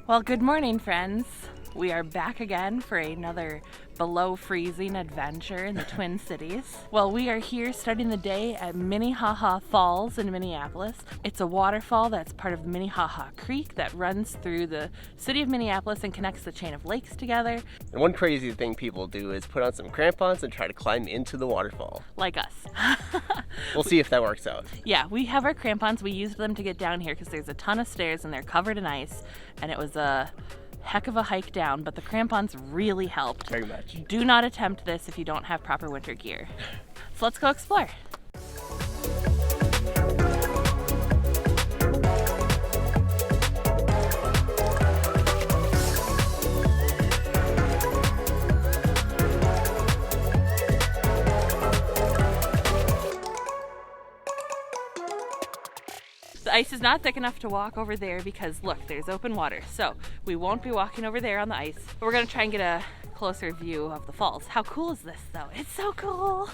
Well, good morning, friends. We are back again for another below freezing adventure in the Twin Cities. Well, we are here starting the day at Minnehaha Falls in Minneapolis. It's a waterfall that's part of Minnehaha Creek that runs through the city of Minneapolis and connects the chain of lakes together. And one crazy thing people do is put on some crampons and try to climb into the waterfall. Like us. We'll see if that works out. Yeah, we have our crampons. We used them to get down here because there's a ton of stairs and they're covered in ice, and it was a heck of a hike down, but the crampons really helped. Very much. Do not attempt this if you don't have proper winter gear. So let's go explore. The ice is not thick enough to walk over there because look, there's open water. So we won't be walking over there on the ice, but we're gonna try and get a closer view of the falls. How cool is this though? It's so cool.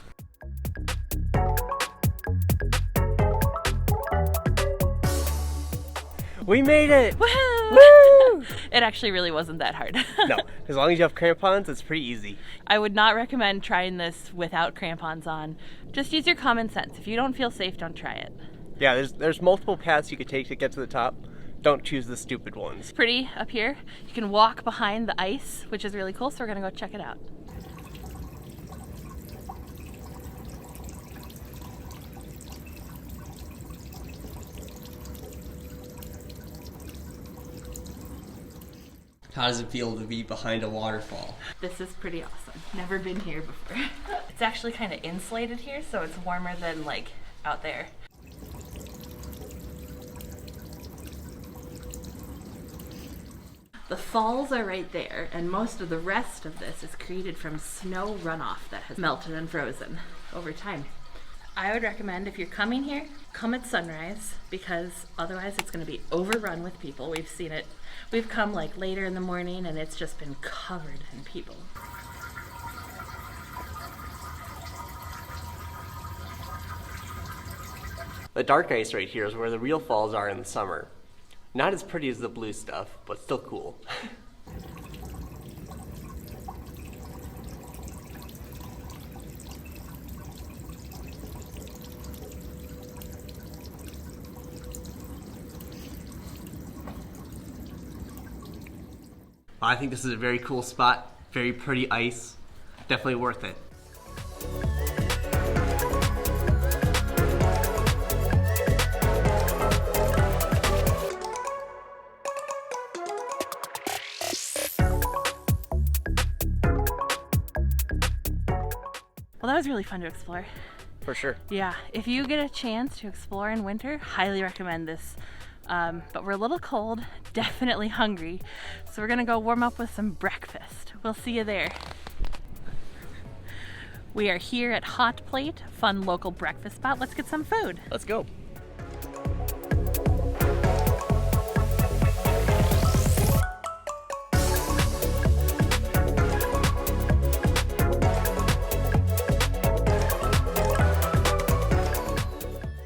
We made it! Woohoo! Woo! It actually really wasn't that hard. No, as long as you have crampons, it's pretty easy. I would not recommend trying this without crampons on. Just use your common sense. If you don't feel safe, don't try it. Yeah, there's multiple paths you could take to get to the top. Don't choose the stupid ones. It's pretty up here. You can walk behind the ice, which is really cool, so we're gonna go check it out. How does it feel to be behind a waterfall? This is pretty awesome. Never been here before. It's actually kind of insulated here, so it's warmer than like out there. The falls are right there, and most of the rest of this is created from snow runoff that has melted and frozen over time. I would recommend if you're coming here, come at sunrise, because otherwise it's going to be overrun with people. We've seen it. We've come like later in the morning and it's just been covered in people. The dark ice right here is where the real falls are in the summer. Not as pretty as the blue stuff, but still cool. I think this is a very cool spot, very pretty ice, definitely worth it. Well, that was really fun to explore. For sure. Yeah, if you get a chance to explore in winter, highly recommend this. But we're a little cold, definitely hungry, so we're gonna go warm up with some breakfast. We'll see you there. We are here at Hot Plate, a fun local breakfast spot. Let's get some food. Let's go.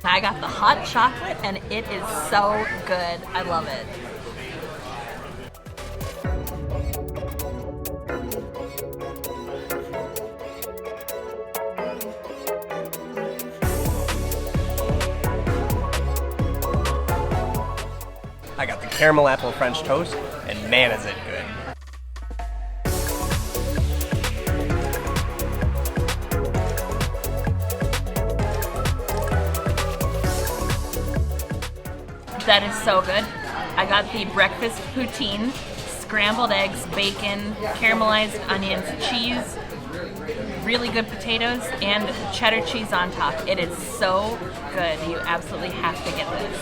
I got the hot chocolate and it is so good. I love it. I got the caramel apple French toast, and man is it good. That is so good. I got the breakfast poutine, scrambled eggs, bacon, caramelized onions, cheese, really good potatoes, and cheddar cheese on top. It is so good. You absolutely have to get this.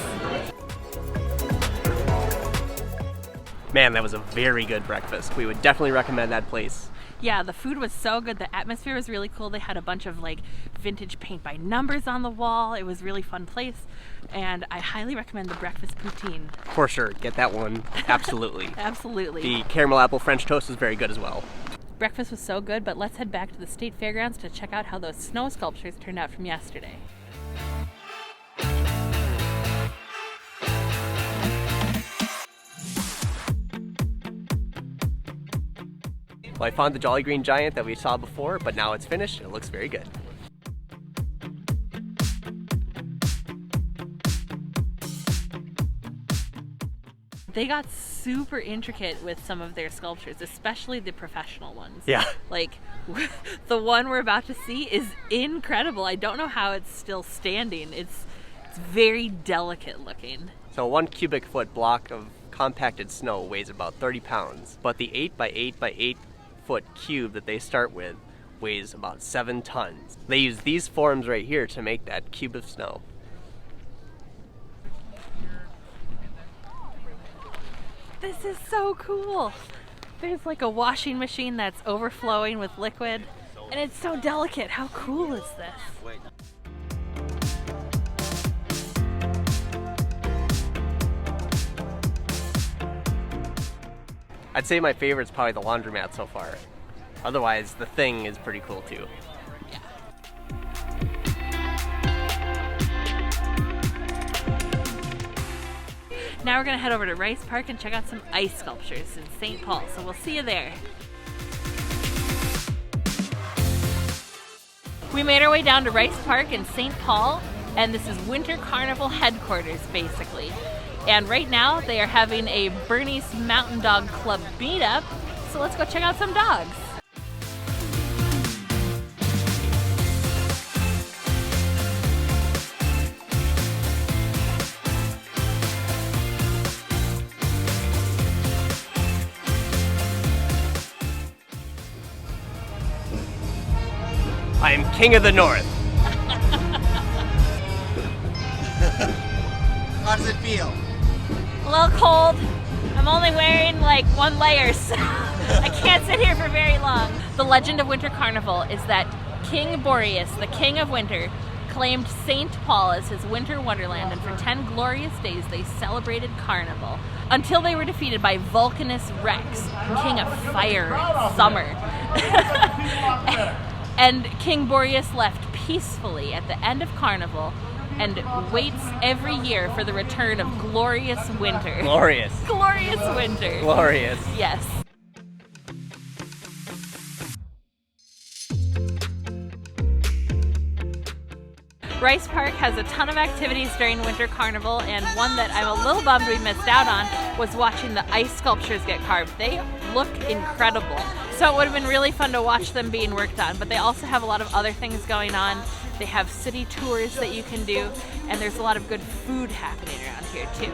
Man, that was a very good breakfast. We would definitely recommend that place. Yeah, the food was so good. The atmosphere was really cool. They had a bunch of like vintage paint by numbers on the wall. It was a really fun place. And I highly recommend the breakfast poutine. For sure, get that one. Absolutely. Absolutely. The caramel apple French toast is very good as well. Breakfast was so good, but let's head back to the state fairgrounds to check out how those snow sculptures turned out from yesterday. Well, I found the Jolly Green Giant that we saw before, but now it's finished and it looks very good. They got super intricate with some of their sculptures, especially the professional ones. Yeah. Like, the one we're about to see is incredible. I don't know how it's still standing. It's very delicate looking. So 1 cubic foot block of compacted snow weighs about 30 pounds, but the 8 by 8 by 8 foot cube that they start with weighs about 7 tons. They use these forms right here to make that cube of snow. This is so cool. There's like a washing machine that's overflowing with liquid, and it's so delicate. How cool is this? I'd say my favorite's probably the laundromat so far. Otherwise, the thing is pretty cool too. Now we're gonna head over to Rice Park and check out some ice sculptures in St. Paul, so we'll see you there. We made our way down to Rice Park in St. Paul, and this is Winter Carnival headquarters, basically. And right now, they are having a Bernie's Mountain Dog Club meetup, so let's go check out some dogs. I am King of the North. How does it feel? A little cold. I'm only wearing like 1 layer, so I can't sit here for very long. The legend of Winter Carnival is that King Boreas, the king of winter, claimed St. Paul as his winter wonderland, and for 10 glorious days they celebrated Carnival until they were defeated by Vulcanus Rex, king of fire and summer. And King Boreas left peacefully at the end of Carnival and waits every year for the return of glorious winter. Glorious. Glorious winter. Glorious. Yes. Rice Park has a ton of activities during Winter Carnival, and one that I'm a little bummed we missed out on was watching the ice sculptures get carved. They look incredible. So it would have been really fun to watch them being worked on, but they also have a lot of other things going on. They have city tours that you can do, and there's a lot of good food happening around here too.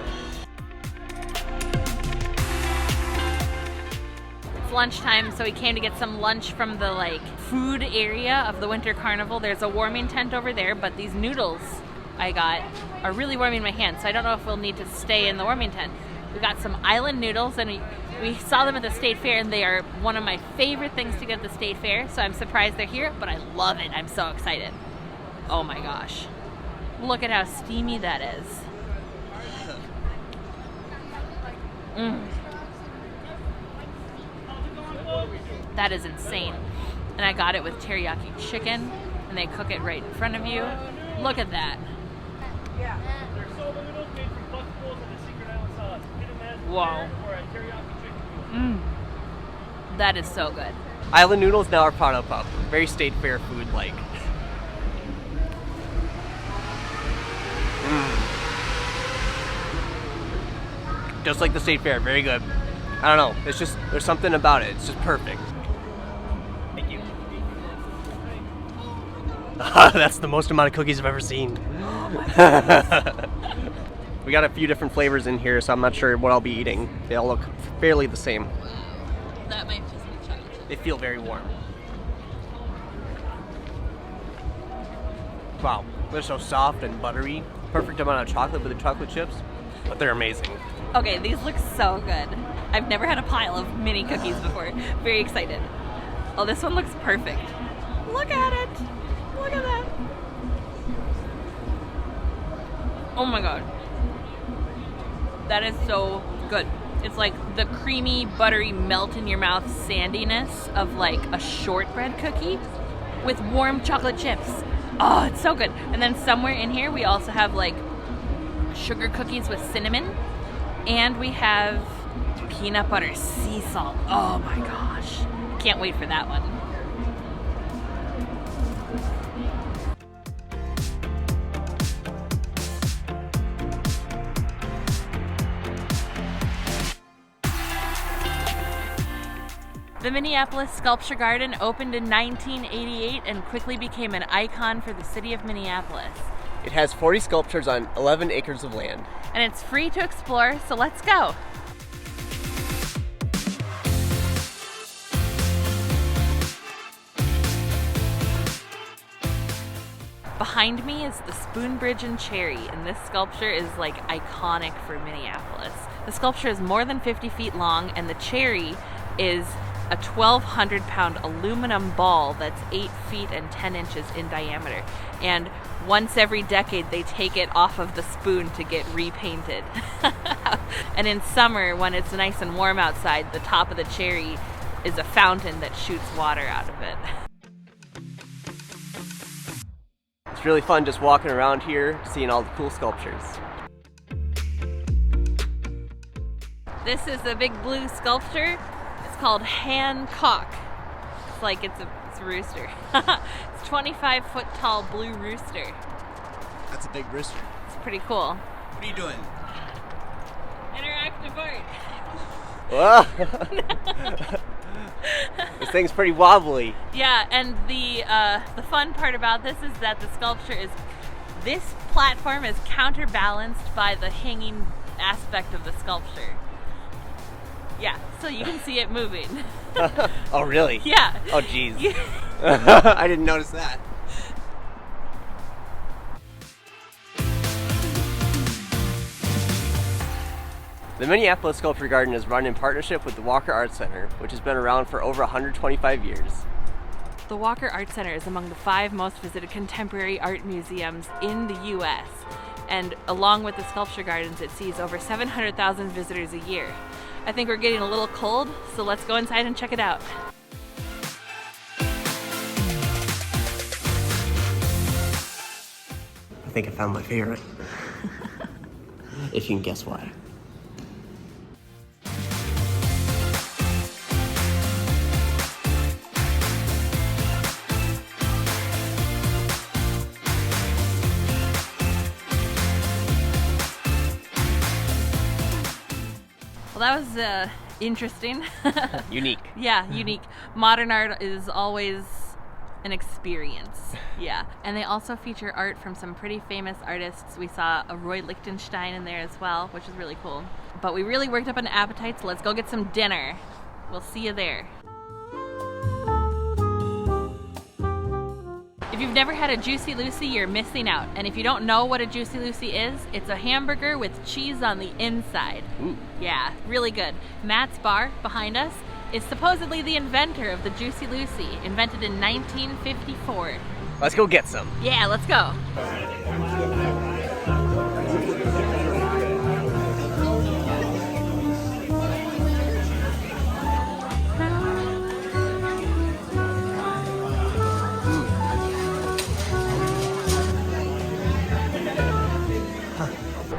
It's lunchtime, so we came to get some lunch from the food area of the Winter Carnival. There's a warming tent over there, but these noodles I got are really warming my hands, so I don't know if we'll need to stay in the warming tent. We got some Island Noodles, and we saw them at the State Fair, and they are one of my favorite things to get at the State Fair, so I'm surprised they're here, but I love it. I'm so excited. Oh my gosh. Look at how steamy that is. That is insane. And I got it with teriyaki chicken, and they cook it right in front of you. Look at that. Yeah. They're soba noodles made from buckfuls and a secret island sauce. Hit a man Wow. or a teriyaki chicken. That is so good. Island Noodles now are Pronto Pup. Very State Fair food-like. Just like the State Fair, very good. I don't know, it's just, there's something about it, it's just perfect. Thank you. That's the most amount of cookies I've ever seen. We got a few different flavors in here, so I'm not sure what I'll be eating. They all look fairly the same. That might just be chocolate. They feel very warm. Wow, they're so soft and buttery. Perfect amount of chocolate with the chocolate chips, but they're amazing. Okay, these look so good. I've never had a pile of mini cookies before. Very excited. Oh, this one looks perfect. Look at it. Look at that. Oh my god. That is so good. It's like the creamy, buttery, melt in your mouth sandiness of like a shortbread cookie with warm chocolate chips. Oh, it's so good. And then somewhere in here we also have like sugar cookies with cinnamon, and we have peanut butter sea salt. Oh my gosh. Can't can't wait for that one. The Minneapolis Sculpture Garden opened in 1988 and quickly became an icon for the city of Minneapolis. It has 40 sculptures on 11 acres of land. And it's free to explore, so let's go. Behind me is the Spoon Bridge and Cherry, and this sculpture is like iconic for Minneapolis. The sculpture is more than 50 feet long, and the cherry is a 1,200-pound aluminum ball that's 8 feet and 10 inches in diameter. And once every decade, they take it off of the spoon to get repainted. And in summer, when it's nice and warm outside, the top of the cherry is a fountain that shoots water out of it. It's really fun just walking around here, seeing all the cool sculptures. This is a big blue sculpture. It's called Hancock. It's like it's a rooster. It's 25-foot tall blue rooster. That's a big rooster. It's pretty cool. What are you doing? Interactive art. Whoa. This thing's pretty wobbly. Yeah, and the fun part about this is that the sculpture this platform is counterbalanced by the hanging aspect of the sculpture. Yeah, so you can see it moving. Oh, really? Yeah. Oh, geez. I didn't notice that. The Minneapolis Sculpture Garden is run in partnership with the Walker Art Center, which has been around for over 125 years. The Walker Art Center is among the 5 most visited contemporary art museums in the U.S. And along with the sculpture gardens, it sees over 700,000 visitors a year. I think we're getting a little cold, so let's go inside and check it out. I think I found my favorite. If you can guess why. Well, that was interesting. Unique. Yeah, unique. Modern art is always an experience. Yeah. And they also feature art from some pretty famous artists. We saw a Roy Lichtenstein in there as well, which is really cool. But we really worked up an appetite, so let's go get some dinner. We'll see you there. If you've never had a Juicy Lucy, you're missing out. And if you don't know what a Juicy Lucy is, it's a hamburger with cheese on the inside. Ooh. Yeah, really good. Matt's Bar, behind us, is supposedly the inventor of the Juicy Lucy, invented in 1954. Let's go get some. Yeah, let's go.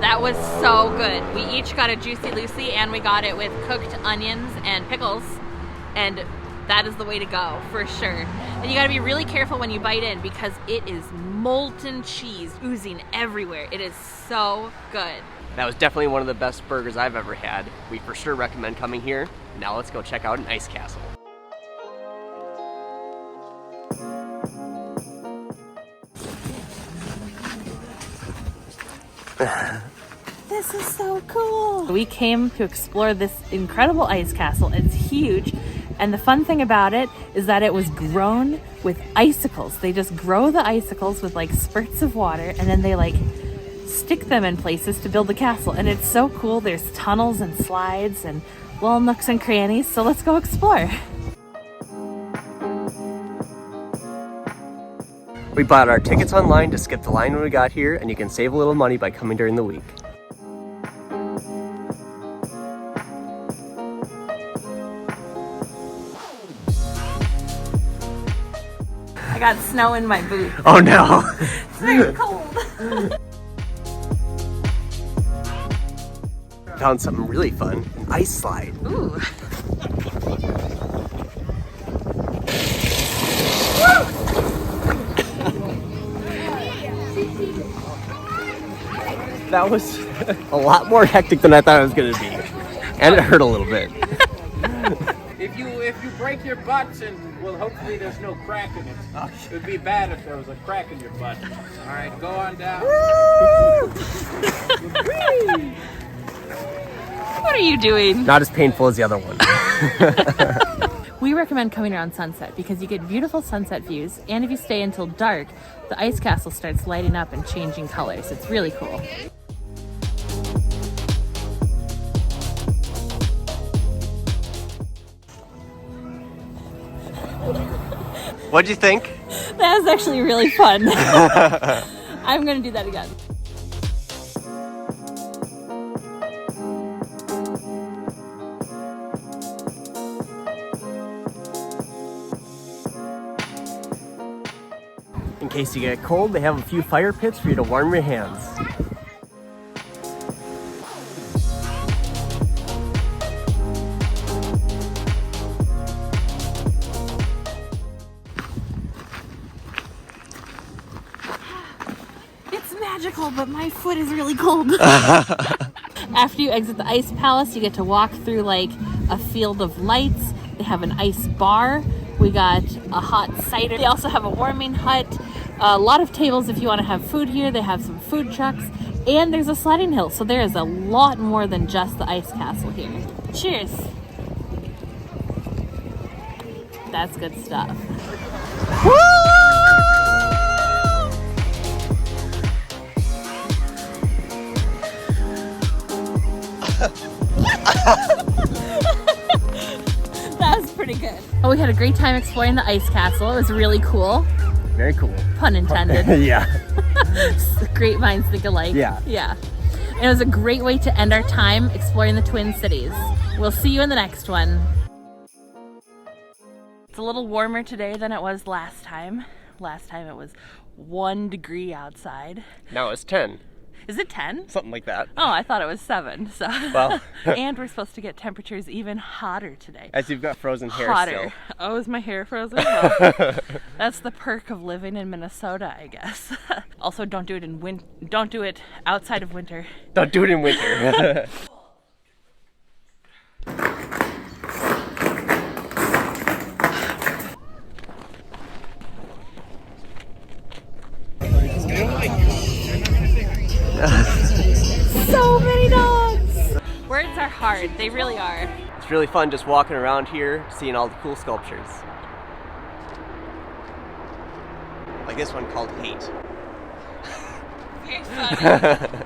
That was so good. We each got a Juicy Lucy and we got it with cooked onions and pickles, and that is the way to go for sure. And you gotta be really careful when you bite in because it is molten cheese oozing everywhere. It is so good. That was definitely one of the best burgers I've ever had. We for sure recommend coming here. Now let's go check out an ice castle. This is so cool. We came to explore this incredible ice castle. It's huge. And the fun thing about it is that it was grown with icicles. They just grow the icicles with like spurts of water and then they like stick them in places to build the castle. And it's so cool. There's tunnels and slides and little nooks and crannies. So let's go explore. We bought our tickets online to skip the line when we got here, and you can save a little money by coming during the week. I got snow in my boots. Oh no! It's very cold. Found something really fun, an ice slide. Ooh. That was a lot more hectic than I thought it was going to be. And it hurt a little bit. If you break your butts, and well, hopefully there's no crack in it. It would be bad if there was a crack in your butt. All right, go on down. What are you doing? Not as painful as the other one. We recommend coming around sunset because you get beautiful sunset views, and if you stay until dark, the ice castle starts lighting up and changing colors. It's really cool. What'd you think? That was actually really fun. I'm gonna do that again. In case you get cold, they have a few fire pits for you to warm your hands. It's magical, but my foot is really cold. After you exit the ice palace, you get to walk through like a field of lights. They have an ice bar. We got a hot cider. They also have a warming hut. A lot of tables if you want to have food here. They have some food trucks. And there's a sledding hill. So there is a lot more than just the ice castle here. Cheers. That's good stuff. That was pretty good. Oh, we had a great time exploring the ice castle. It was really cool. Very cool. Pun intended. Yeah. Great minds think alike. Yeah. Yeah. And it was a great way to end our time exploring the Twin Cities. We'll see you in the next one. It's a little warmer today than it was last time. Last time it was 1 degree outside. Now it's 10. Is it 10? Something like that. Oh, I thought it was 7. So. Well. And we're supposed to get temperatures even hotter today. As you've got frozen hair Hotter. still. Oh, is my hair frozen? Well, that's the perk of living in Minnesota, I guess. Also, don't do it outside of winter. Don't do it in winter. So many dogs! Words are hard, they really are. It's really fun just walking around here, seeing all the cool sculptures. Like this one called Hate. Very funny.